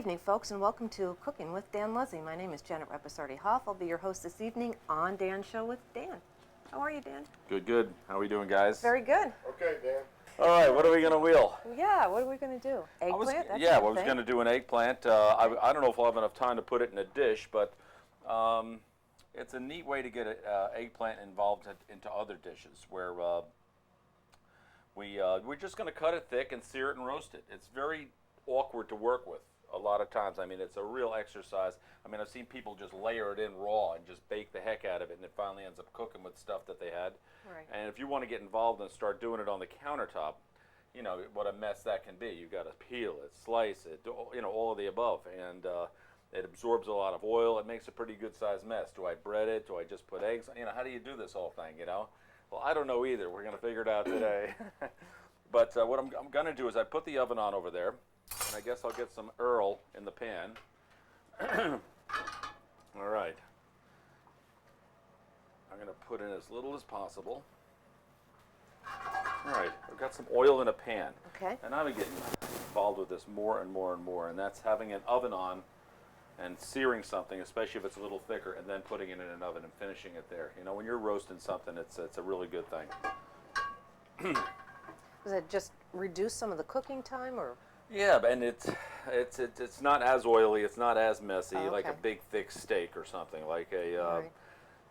evening, folks, and welcome to Cooking with Dan Luzzi. My name is Janet Reposardi-Hoff. I'll be your host this evening on Dan's Show with Dan. How are you, Dan? Good, good. How are we doing, guys? Very good. Okay, Dan. All right, what are we going to wheel? Yeah, what are we going to do? Eggplant? That's I a good was thing. going to do an eggplant. I don't know if we'll have enough time to put it in a dish, but it's a neat way to get eggplant involved into other dishes where we're just going to cut it thick and sear it and roast it. It's very awkward to work with a lot of times. I mean, it's a real exercise. I mean, I've seen people just layer it in raw and just bake the heck out of it, and it finally ends up cooking with stuff that they had. Right. And if you want to get involved and start doing it on the countertop, you know what a mess that can be. You've got to peel it, slice it, you know, all of the above, and it absorbs a lot of oil. It makes a pretty good sized mess. Do I bread it? Do I just put eggs? You know, how do you do this whole thing? You know, well, I don't know either. We're going to figure it out today. But what I'm going to do is I put the oven on over there, and I guess I'll get some Earl in the pan. All right. I'm going to put in as little as possible. All right, I've got some oil in a pan. Okay. And I've been getting involved with this more and more and more, and that's having an oven on and searing something, especially if it's a little thicker, and then putting it in an oven and finishing it there. You know, when you're roasting something, it's a really good thing. Does it just reduce some of the cooking time, or? Yeah, and it's not as oily, it's not as messy, Oh, like a okay. big thick steak or something, like a Right.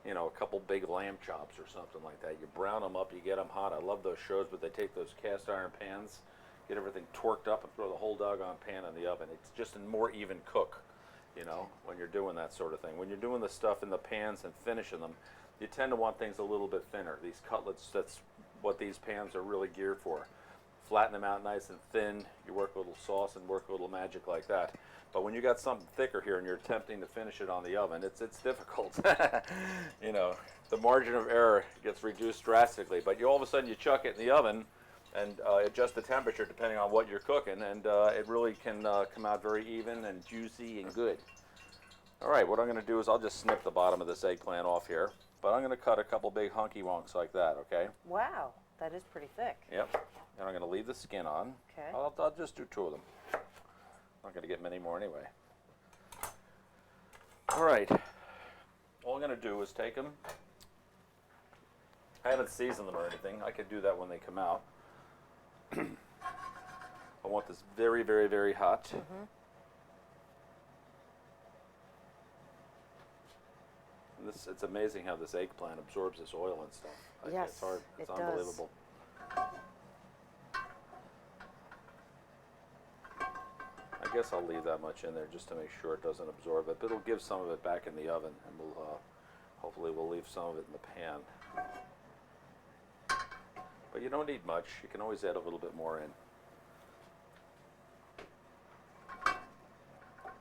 you know, a couple big lamb chops or something like that. You brown them up, you get them hot. I love those shows, but they take those cast iron pans, get everything torqued up, and throw the whole doggone pan in the oven. It's just a more even cook, you know, when you're doing that sort of thing. When you're doing the stuff in the pans and finishing them, you tend to want things a little bit thinner. These cutlets, that's what these pans are really geared for. Flatten them out nice and thin. You work a little sauce and work a little magic like that. But when you got something thicker here and you're attempting to finish it on the oven, it's difficult. You know, the margin of error gets reduced drastically. But you all of a sudden you chuck it in the oven and adjust the temperature depending on what you're cooking, and it really can come out very even and juicy and good. All right, what I'm going to do is I'll just snip the bottom of this eggplant off here, but I'm going to cut a couple big hunky wonks like that. Okay. Wow, that is pretty thick. Yep. And I'm going to leave the skin on. Okay. I'll just do 2 of them. Not going to get many more anyway. All right. All I'm going to do is take them. I haven't seasoned them or anything. I could do that when they come out. I want this very, very, very hot. Mm-hmm. And it's amazing how this eggplant absorbs this oil and stuff. Yes, it's hard. It's it does. unbelievable. I guess I'll leave that much in there just to make sure it doesn't absorb it, but it'll give some of it back in the oven, and hopefully we'll leave some of it in the pan. But you don't need much. You can always add a little bit more in.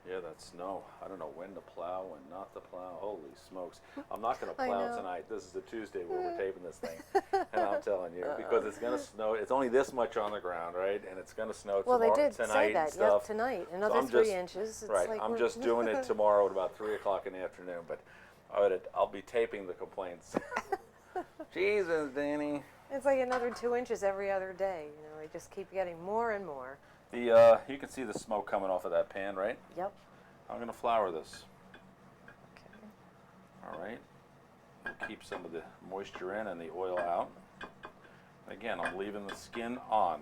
Yeah, that's snow. I don't know when to plow and not to plow. Holy smokes. I'm not going to I plow know. tonight. This is the Tuesday where we're taping this thing. And I'm telling you, because it's going to snow. It's only this much on the ground, right? And it's going to snow Well, they tomorrow, did tonight say and that. Yes, stuff. tonight, So another I'm 3 just- inches. It's Right, like I'm we're- just doing it tomorrow at about 3 o'clock in the afternoon, but I'll be taping the complaints. Jesus, Danny. It's like another 2 inches every other day. You know, they just keep getting more and more. You can see the smoke coming off of that pan, right? Yep. I'm going to flour this. Okay. All right. Keep some of the moisture in and the oil out. Again, I'm leaving the skin on.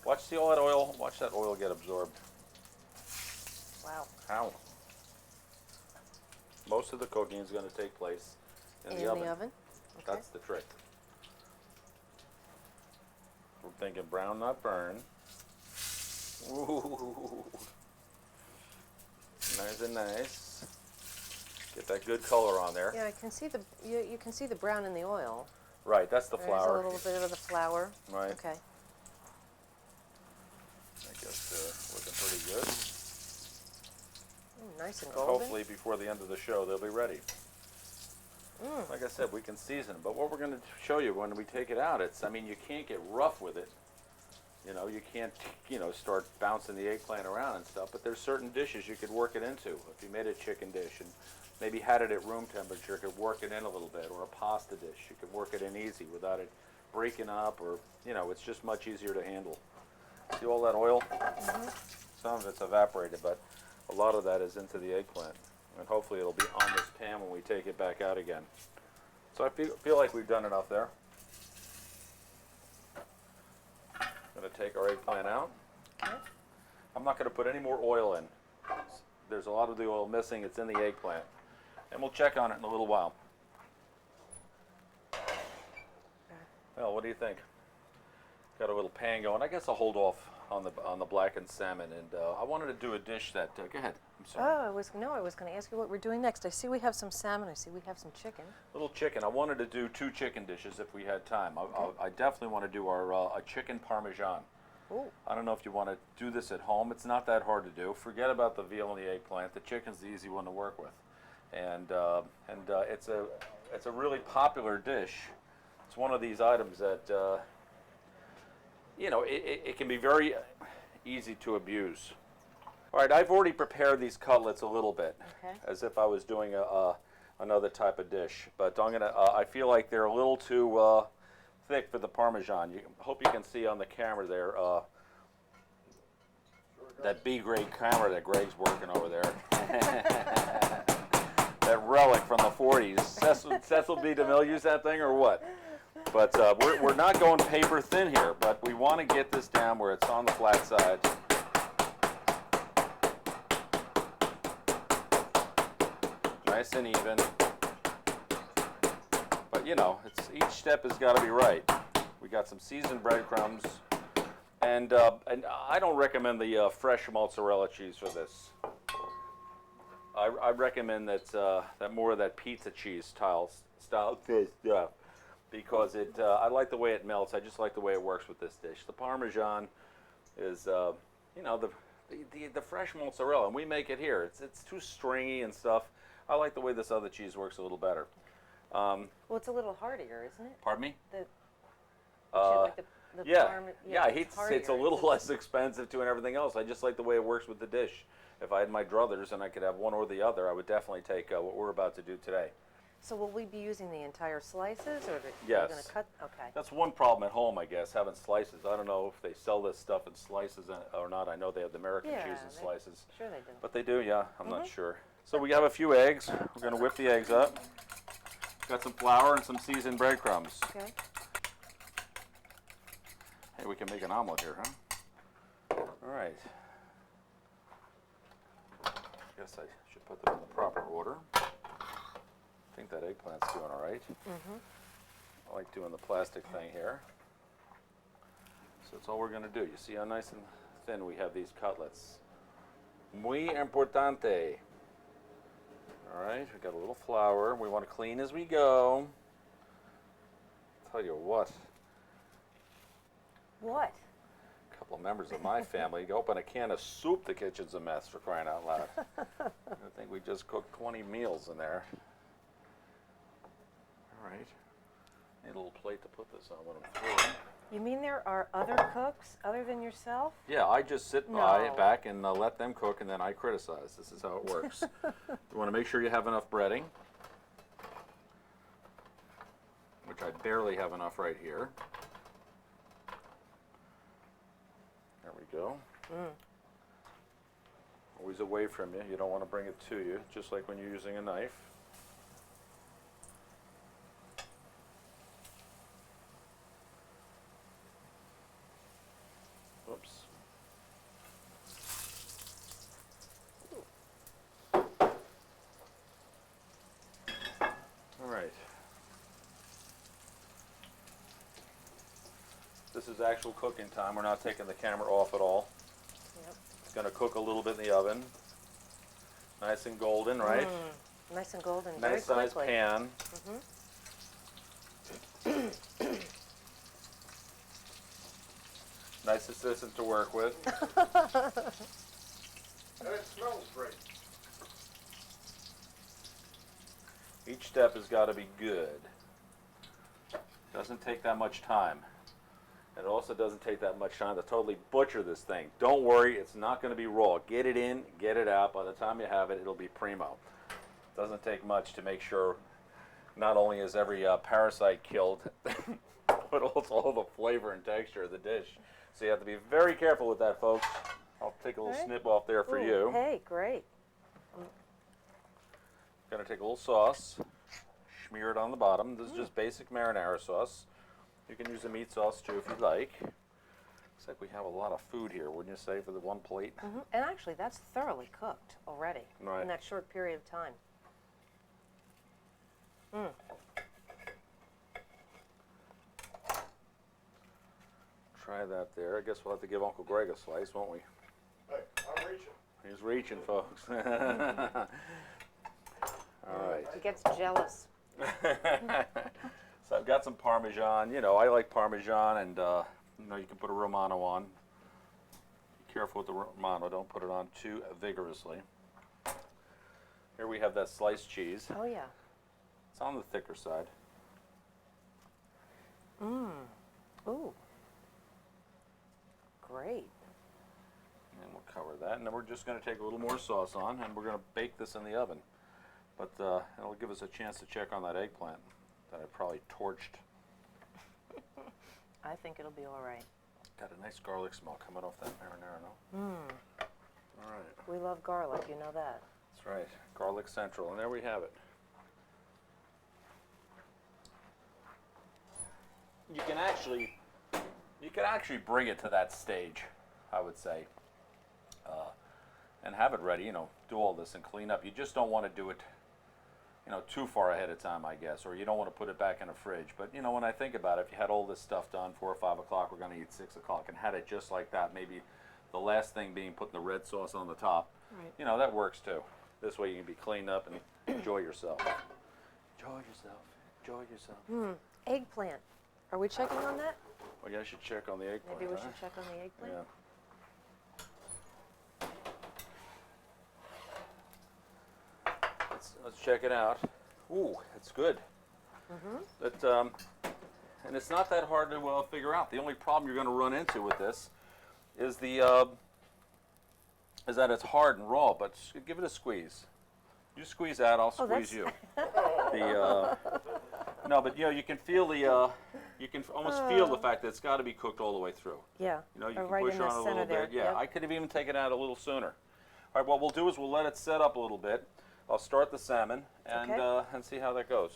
Watch the oil. Watch that oil get absorbed. Wow. How? Most of the cooking is going to take place in the oven. Okay. That's the trick. We're thinking brown, not burn. Ooh. Nice and nice. Get that good color on there. Yeah, I can see you can see the brown in the oil. Right, that's the There's flour. a little bit of the flour. Right. Okay. I guess looking pretty good. Nice and And golden. hopefully before the end of the show they'll be ready. Like I said, we can season them, but what we're going to show you when we take it out, I mean, you can't get rough with it. You know, you can't, start bouncing the eggplant around and stuff, but there's certain dishes you could work it into. If you made a chicken dish and maybe had it at room temperature, could work it in a little bit, or a pasta dish, you could work it in easy without it breaking up, or, it's just much easier to handle. See all that oil? Some of it's evaporated, but a lot of that is into the eggplant. And hopefully it'll be on this pan when we take it back out again. So I feel like we've done enough there. Going to take our eggplant out. Okay. I'm not going to put any more oil in. There's a lot of the oil missing. It's in the eggplant. And we'll check on it in a little while. Well, what do you think? Got a little pan going. I guess I'll hold off on the blackened salmon. And I wanted to do a dish that. Go ahead. I'm sorry. Oh, I was going to ask you what we're doing next. I see we have some salmon. I see we have some chicken. Little chicken. I wanted to do 2 chicken dishes if we had time. I definitely want to do our a chicken parmesan. Ooh. I don't know if you want to do this at home. It's not that hard to do. Forget about the veal and the eggplant. The chicken's the easy one to work with, and it's a really popular dish. It's one of these items that it can be very easy to abuse. All right, I've already prepared these cutlets a little bit, Okay. as if I was doing another type of dish. But I feel like they're a little too thick for the Parmesan. Hope you can see on the camera there, that B-grade camera that Greg's working over there. That relic from the 40s. Cecil B. DeMille use that thing or what? But we're not going paper thin here, but we want to get this down where it's on the flat side. Nice and even. But each step has got to be right. We got some seasoned breadcrumbs, and I don't recommend the fresh mozzarella cheese for this. I recommend that more of that pizza cheese style stuff, because I like the way it melts. I just like the way it works with this dish. The Parmesan is the fresh mozzarella, and we make it here. It's too stringy and stuff. I like the way this other cheese works a little better. Well, it's a little heartier, isn't it? Pardon me? The Yeah, Parma- yeah. I hate to say it's a heartier. little less expensive too and everything else. I just like the way it works with the dish. If I had my druthers and I could have one or the other, I would definitely take what we're about to do today. So will we be using the entire slices, or are we Yes. going to cut? Okay. That's one problem at home, I guess, having slices. I don't know if they sell this stuff in slices or not. I know they have the American Yeah, cheese in slices. Sure they do. But they do, yeah. I'm not sure. So we have a few eggs. We're going to whip the eggs up. Got some flour and some seasoned breadcrumbs. Okay. Hey, we can make an omelet here, huh? All right. Guess I should put them in the proper order. I think that eggplant's doing all right. I like doing the plastic thing here. So that's all we're going to do. You see how nice and thin we have these cutlets. Muy importante. All right, we got a little flour. We want to clean as we go. Tell you what. What? A couple of members of my family open a can of soup. The kitchen's a mess, for crying out loud. I think we just cooked 20 meals in there. All right. Need a little plate to put this on when I'm through. You mean there are other cooks other than yourself? Yeah, I just sit by No. back and let them cook, and then I criticize. This is how it works. You want to make sure you have enough breading, which I barely have enough right here. There we go. Always away from you. You don't want to bring it to you, just like when you're using a knife. Oops. All right. This is actual cooking time. We're not taking the camera off at all. Yep. It's going to cook a little bit in the oven. Nice and golden, right? Nice and golden. Very Nice sized quickly. pan. Nice assistant to work with. And it smells great. Each step has got to be good. Doesn't take that much time. And it also doesn't take that much time to totally butcher this thing. Don't worry, it's not going to be raw. Get it in, get it out. By the time you have it, it'll be primo. Doesn't take much to make sure not only is every parasite killed, with all the flavor and texture of the dish. So you have to be very careful with that, folks. I'll take a little Right. snip off there for Ooh, you. Hey, great. Gonna take a little sauce, smear it on the bottom. This is just basic marinara sauce. You can use a meat sauce too if you'd like. Looks like we have a lot of food here, wouldn't you say, for the one plate? And actually, that's thoroughly cooked already Right. in that short period of time. Try that there. I guess we'll have to give Uncle Greg a slice, won't we? Hey, I'm reaching. He's reaching, folks. All right. He gets jealous. So I've got some Parmesan. You know, I like Parmesan, and you know, you can put a Romano on. Be careful with the Romano. Don't put it on too vigorously. Here we have that sliced cheese. Oh, yeah. It's on the thicker side. Ooh. Great. And we'll cover that. And then we're just going to take a little more sauce on, and we're going to bake this in the oven. But it'll give us a chance to check on that eggplant that I probably torched. I think it'll be all right. Got a nice garlic smell coming off that marinara, no? All right. We love garlic, you know that. That's right. Garlic Central. And there we have it. You can actually bring it to that stage, I would say, and have it ready. You know, do all this and clean up. You just don't want to do it, you know, too far ahead of time, I guess, or you don't want to put it back in the fridge. But you know, when I think about it, if you had all this stuff done 4 or 5 o'clock, we're going to eat 6 o'clock, and had it just like that, maybe the last thing being putting the red sauce on the top. Right. You know, that works too. This way you can be cleaned up and enjoy yourself. Enjoy yourself. Enjoy yourself. Eggplant. Are we checking on that? Well, yeah, I should check on the eggplant. Maybe we huh? should check on the eggplant. Yeah. Let's check it out. Ooh, it's good. And it's not that hard to figure out. The only problem you're going to run into with this is is that it's hard and raw. But give it a squeeze. You squeeze that, I'll squeeze that's- you. No, but you know, you can feel you can almost feel the fact that it's got to be cooked all the way through. Yeah. You know, you Or can right push in on the it a center little there. bit. Yeah, Yep. I could have even taken it out a little sooner. All right, what we'll do is we'll let it set up a little bit. I'll start the salmon and Okay. and see how that goes.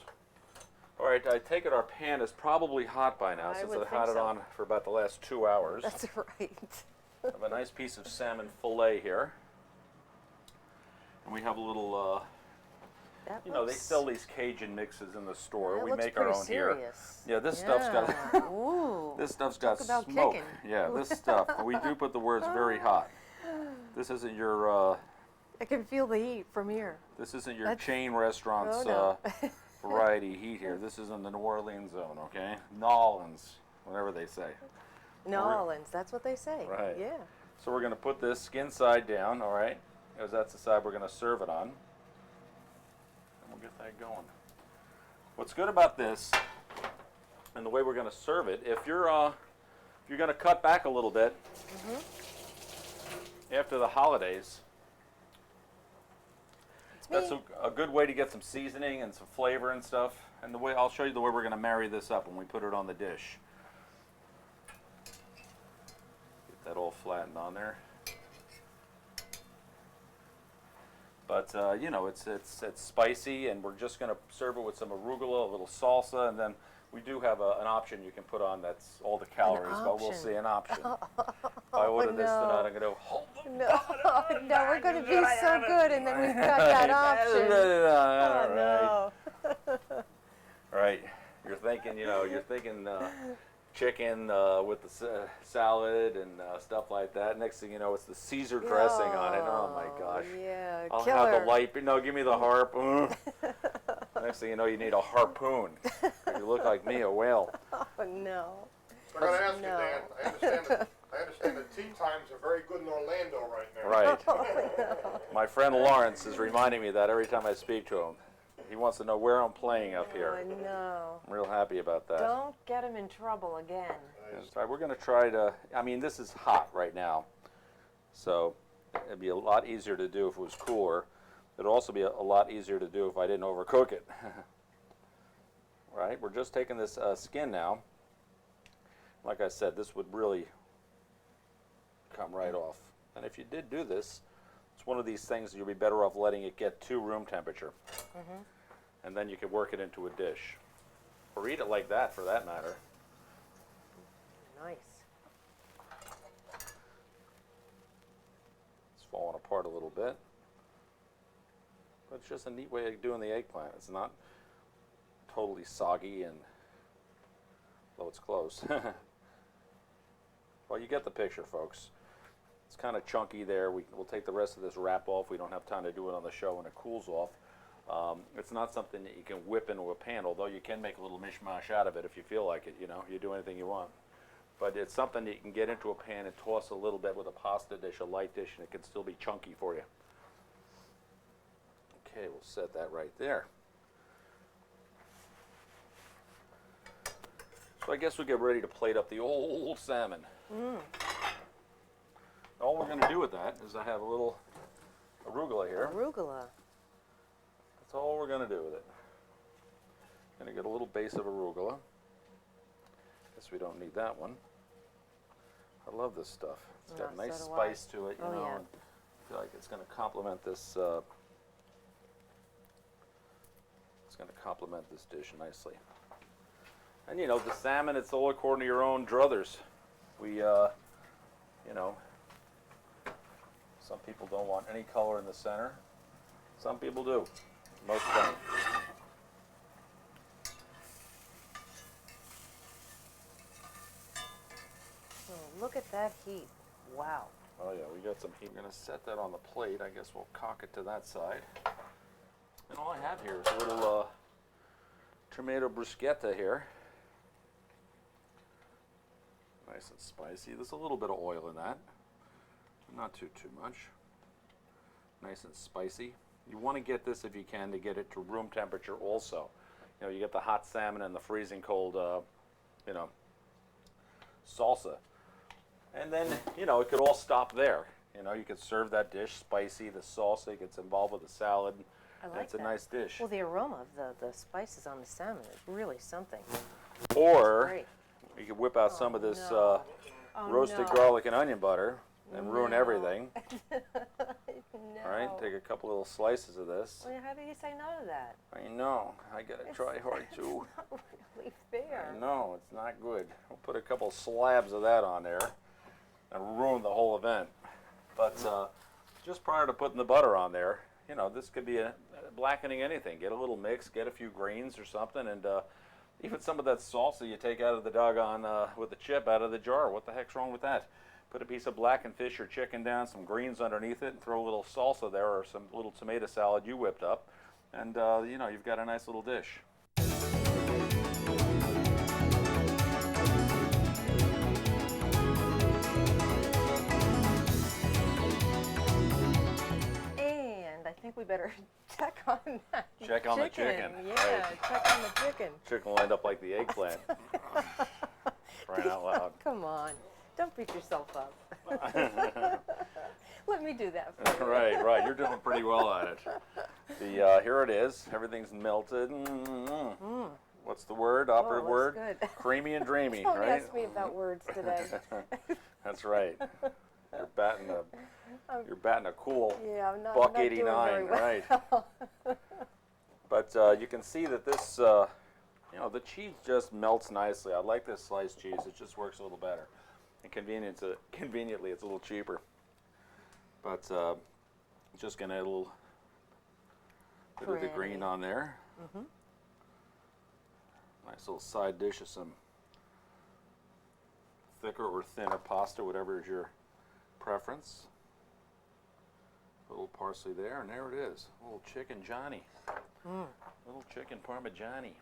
All right, I take it our pan is probably hot by now I since would I've had think it so. on for about the last 2 hours. That's right. I have a nice piece of salmon fillet here. And we have a little, That you know, they looks- sell these Cajun mixes in the store. that We looks make our pretty own here. serious. Yeah, this stuff's got Yeah. Ooh. this stuff's got Talk about smoke. kicking. Yeah, this stuff. We do put the words very hot. This isn't your I can feel the heat from here. this isn't your That's- chain restaurant's Oh, no. variety heat here. This is in the New Orleans zone, okay? Nolans, whatever they say. New Orleans, that's what they say. Right. Yeah. So we're going to put this skin side down, all right? Because that's the side we're going to serve it on. And we'll get that going. What's good about this and the way we're going to serve it, if you're going to cut back a little bit after the holidays, that's me. a good way to get some seasoning and some flavor and stuff. And the way I'll show you the way we're going to marry this up when we put it on the dish. Get that all flattened on there. But you know, it's spicy, and we're just going to serve it with some arugula, a little salsa, and then we do have an option you can put on that's all the calories. But we'll option. see an option. If I order this no. tonight, I'm going to go. Hold on. No, no, we're going to be so good, and then we've got that option. All right. No. All right. You're thinking, you know, chicken with the salad and stuff like that. Next thing you know, it's the Caesar dressing on it. Oh my gosh. Yeah, I'll killer. have the light. No, give me the harpoon. Next thing you know, you need a harpoon. You look like me, a whale. Oh, no. I gotta ask No. you, Dan. I understand that tea times are very good in Orlando right now. Right. My friend Lawrence is reminding me of that every time I speak to him. He wants to know where I'm playing up here. Oh, no. I'm real happy about that. Don't get him in trouble again. That's right. We're going to try to, I mean, this is hot right now, so it'd be a lot easier to do if it was cooler. It'd also be a lot easier to do if I didn't overcook it. Right? We're just taking this skin now, like I said, this would really come right off. And if you did do this, it's one of these things you'll be better off letting it get to room temperature. And then you can work it into a dish. Or eat it like that, for that matter. Nice. It's falling apart a little bit. But it's just a neat way of doing the eggplant. It's not totally soggy, and though it's close. Well, you get the picture, folks. It's kind of chunky there. We'll take the rest of this wrap off. We don't have time to do it on the show when it cools off. It's not something that you can whip into a pan, although you can make a little mishmash out of it if you feel like it. You know, you do anything you want. But it's something that you can get into a pan and toss a little bit with a pasta dish, a light dish, and it can still be chunky for you. Okay, we'll set that right there. So I guess we get ready to plate up the old salmon. All we're going to do with that is I have a little arugula here. Arugula. That's all we're going to do with it. Going to get a little base of arugula. Guess we don't need that one. I love this stuff. It's got a nice so do I. spice to it, you Oh, know. yeah. And I feel like it's going to complement this. It's going to complement this dish nicely. And you know, the salmon, it's all according to your own druthers. We, you know, some people don't want any color in the center. Some people do. Most don't. Oh, look at that heat. Wow. Oh yeah, we got some heat. We're gonna set that on the plate. I guess we'll cock it to that side. And all I have here is a little tomato bruschetta here. Nice and spicy. There's a little bit of oil in that. Not too much. Nice and spicy. You want to get this, if you can, to get it to room temperature also. You know, you get the hot salmon and the freezing cold, you know, salsa. And then, you know, it could all stop there. You know, you could serve that dish spicy, the salsa gets involved with the salad. I and like it's a that. nice dish. Well, the aroma of the spices on the salmon is really something. Or Great. you could whip out some of this no. roasted no. garlic and onion butter and ruin No. everything. No. All right, take a couple little slices of this. Well, how do you say no to that? I know, I gotta try hard too. It's not really fair. I know, it's not good. We'll put a couple slabs of that on there and ruin the whole event. But just prior to putting the butter on there, you know, this could be a blackening anything. Get a little mix, get a few greens or something, and even some of that salsa you take out of the doggone, with the chip out of the jar. What the heck's wrong with that? Put a piece of blackened fish or chicken down, some greens underneath it, and throw a little salsa there or some little tomato salad you whipped up. And, you know, you've got a nice little dish. And I think we better check on that Check on the chicken. Yeah, Right. check on the chicken. Chicken will end up like the eggplant. Crying out loud. Come on. Don't beat yourself up. Let me do that for you. Right. You're doing pretty well at it. The here it is. Everything's melted. What's the word? Operative looks word? good. Creamy and dreamy, Don't right? ask me about words today. That's right. You're batting a cool Yeah, I'm not, buck I'm not doing 89, very well. right? But you can see that this, you know, the cheese just melts nicely. I like this sliced cheese. It just works a little better. And conveniently, it's a little cheaper. But just gonna add a little bit of the green Pretty. on there. Nice little side dish of some thicker or thinner pasta, whatever is your preference. A little parsley there, and there it is. A little chicken Johnny. Little chicken Parmigiani.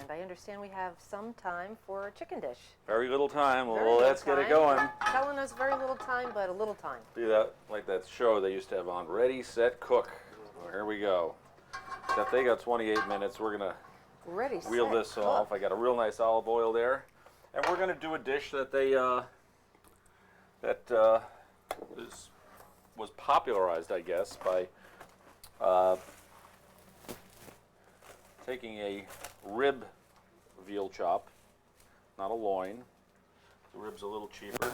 And I understand we have some time for a chicken dish. Very little time. Very Well, little let's get it time. going. Telling us very little time, but a little time. Do that like that show they used to have on Ready, Set, Cook. Well, here we go. Except they got 28 minutes. We're gonna Ready, wheel set, this cook. off. I got a real nice olive oil there, and we're gonna do a dish that they is was popularized, I guess, by uh, taking a rib veal chop, not a loin. The rib's a little cheaper.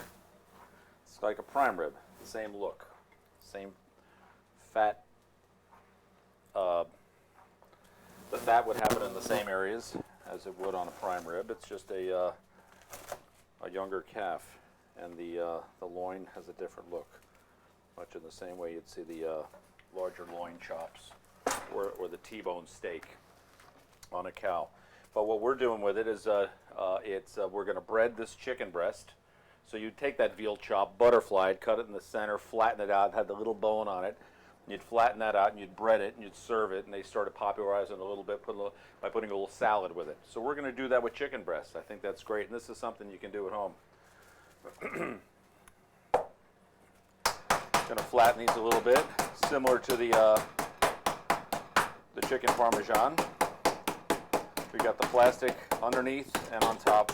It's like a prime rib, the same look, same fat. The fat would happen in the same areas as it would on a prime rib. It's just a younger calf, and the loin has a different look, much in the same way you'd see the larger loin chops or the T-bone steak on a cow. But what we're doing with it is we're going to bread this chicken breast. So you take that veal chop, butterfly it, cut it in the center, flatten it out, had the little bone on it. And you'd flatten that out and you'd bread it and you'd serve it. And they started popularizing it a little bit by putting a little salad with it. So we're going to do that with chicken breast. I think that's great. And this is something you can do at home. Going to flatten these a little bit, similar to the chicken Parmesan. We got the plastic underneath and on top.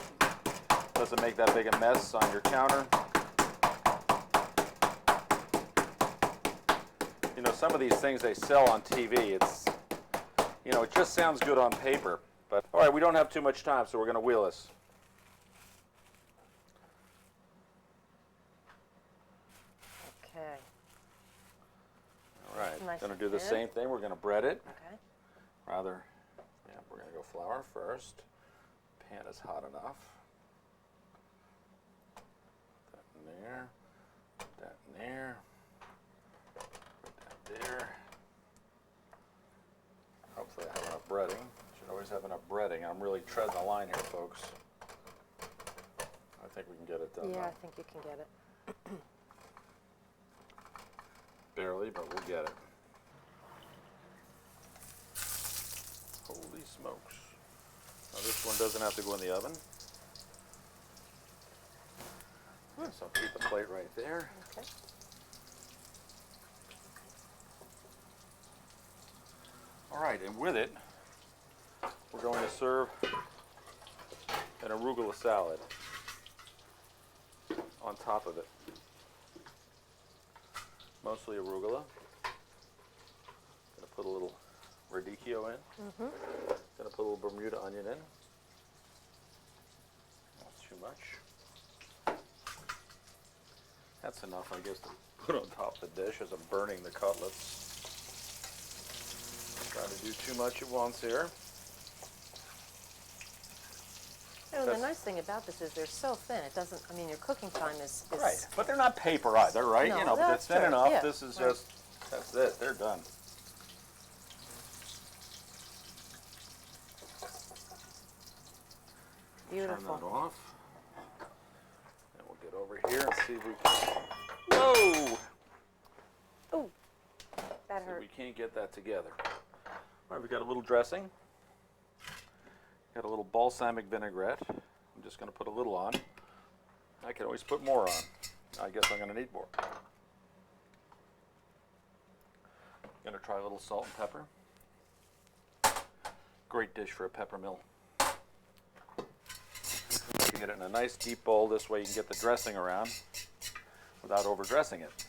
Doesn't make that big a mess on your counter. You know, some of these things they sell on TV, it's, you know, it just sounds good on paper. But, all right, we don't have too much time, so we're going to wheel this. Okay. All right, Nice going to and do the thin. same thing. We're going to bread it. Okay. Rather, yeah, we're going to go flour first. Pan is hot enough. Put that in there. Put that in there. Put that there. Hopefully I have enough breading. Should always have enough breading. I'm really treading the line here, folks. I think we can get it done. Yeah, though. I think you can get it. Barely, but we'll get it. Holy smokes. Now this one doesn't have to go in the oven. So I'll keep the plate right there. Okay. All right, and with it, we're going to serve an arugula salad on top of it. Mostly arugula. Gonna put a little radicchio in. Gonna put a little Bermuda onion in. Not too much. That's enough, I guess, to put on top of the dish as I'm burning the cutlets. Trying to do too much at once here. You know, the That's- nice thing about this is they're so thin. It doesn't, I mean, your cooking time is Right, but they're not paper either, right? No, You know, but that's they're thin true, enough. yeah, This is right. just, that's it. They're done. beautiful. Turn that off. And we'll get over here and see if we can. Whoa! Oh, that See if hurt. we can't get that together. All right, we got a little dressing. Got a little balsamic vinaigrette. I'm just going to put a little on. I can always put more on. I guess I'm going to need more. Going to try a little salt and pepper. Great dish for a pepper mill. You can get it in a nice deep bowl. This way you can get the dressing around without overdressing it.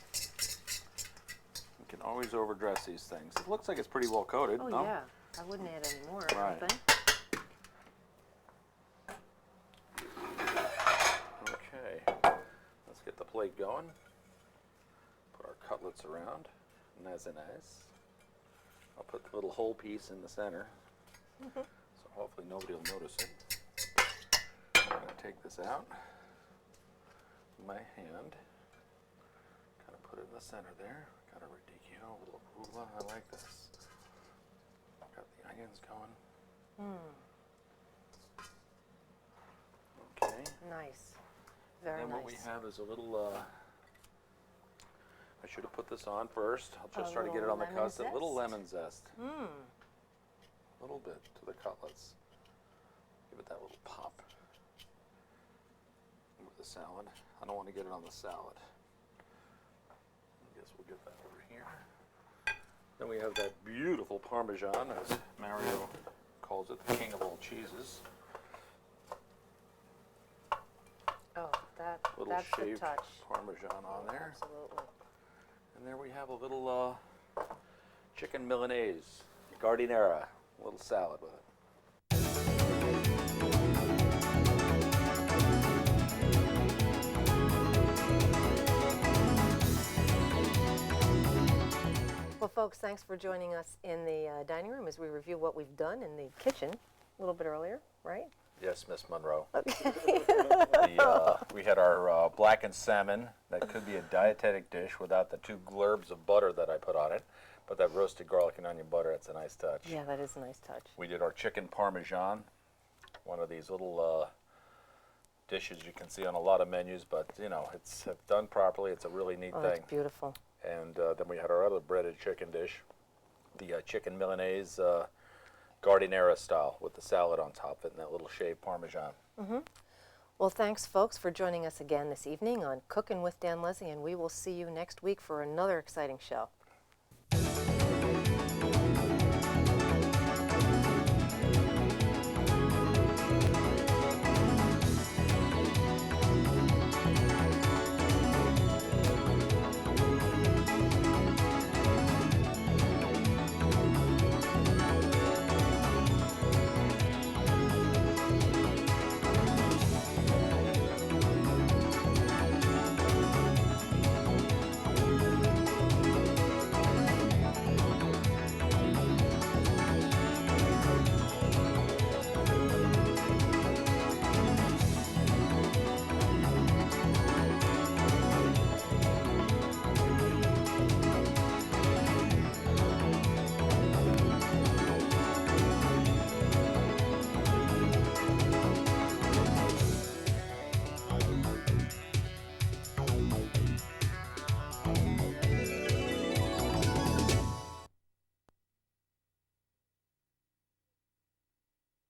You can always overdress these things. It looks like it's pretty well coated. Oh, no? yeah. I wouldn't add any more, I Right. don't think. Okay, let's get the plate going. Put our cutlets around, nice and nice. I'll put the little whole piece in the center, so hopefully nobody will notice it. I'm going to take this out with my hand, kind of put it in the center there. Got a radicchio, a little arugula, I like this. Got the onions going. Okay. Nice. Very And then nice. what we have is a little, I should have put this on first. I'll just A try to get it little on the lemon custard. A little zest? lemon zest. A little bit to the cutlets. Give it that little pop. With the salad. I don't want to get it on the salad. I guess we'll get that over here. Then we have that beautiful Parmesan, as Mario calls it, the king of all cheeses. Oh, Little that's the shaved touch. Parmesan on there. Absolutely. And there we have a little chicken Milanese, giardiniera, a little salad with it. Well, folks, thanks for joining us in the dining room as we review what we've done in the kitchen a little bit earlier, right? Yes, Miss Monroe. Okay. We had our blackened salmon. That could be a dietetic dish without the 2 globes of butter that I put on it. But that roasted garlic and onion butter, that's a nice touch. Yeah, that is a nice touch. We did our chicken parmesan, one of these little dishes you can see on a lot of menus, but you know, it's if done properly, it's a really neat Oh, thing. that's beautiful. And then we had our other breaded chicken dish, the chicken Milanese giardiniera style with the salad on top of it and that little shaved parmesan. Well, thanks, folks, for joining us again this evening on Cooking with Dan Leslie, and we will see you next week for another exciting show.